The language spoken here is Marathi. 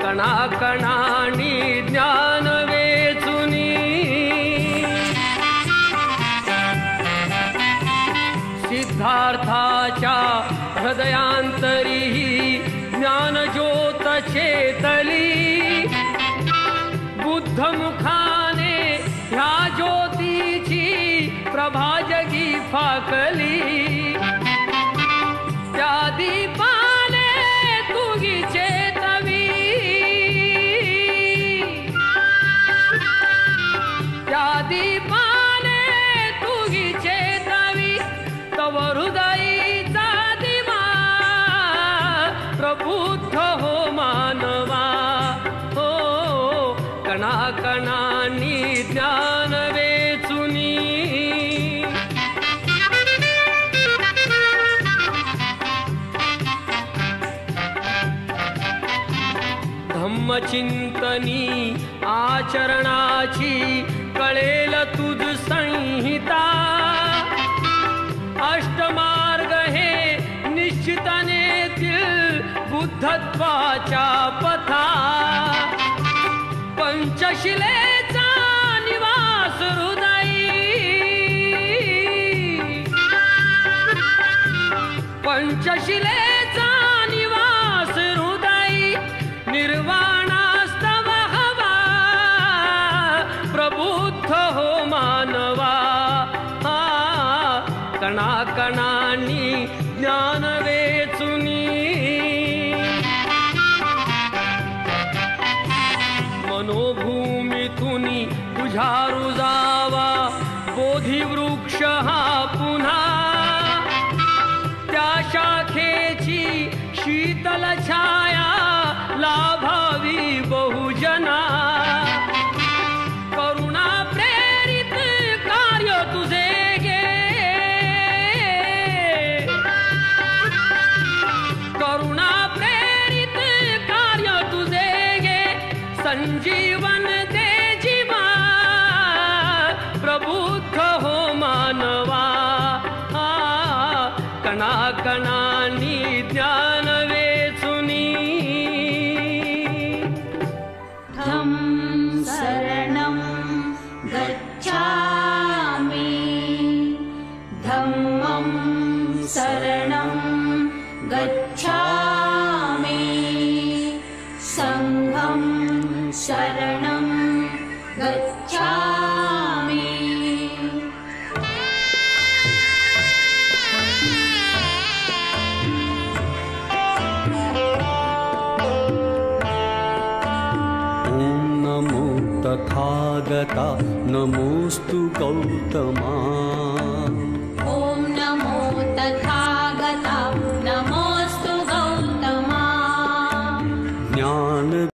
कणाकणानी ज्ञान वेचुनी सिद्धार्थाच्या हृदयांतरी ज्ञानज्योत चेतली बुद्धमुखाने ह्या ज्योतीची प्रभा जगी फाकली त्या दीपाने तुगी चेतवी त्या दीपाने तुगी चेतवी तव हृदयीचा दिवा प्रबुद्ध हो मानवा हो कणाकणानी ज्ञान वेचुनी धम्मचिंतनी आचरणाची कळेल तुझ संहिता अष्टमार्ग हे निश्चितने बुद्धत्वाच्या पथा पंचशिलेचा निवास हृदयी पंचशिलेचा निवास हृदयी निर्वाणास्तव हवा प्रबुद्ध हो मानवा कणाकणानी ज्ञान वेचुनी मनोभूमितुनी तुझ्या रुजावा बोधिवृक्ष हा पुन्हा त्या शाखेची शीतल छाया लाभावी बहुजना करुणा प्रेरित कार्य तुझे गे करुणा प्रेरित कार्य तुझे गे संजीवन दे जीवा प्रबुद्ध हो मानवा कणाकणानी ज्ञान वेचुनी धम्मं शरणं गच्छामि धम्मं शरणं गच्छामि संघं शरणं गच्छामि तथागता नमोस्तु गौतमा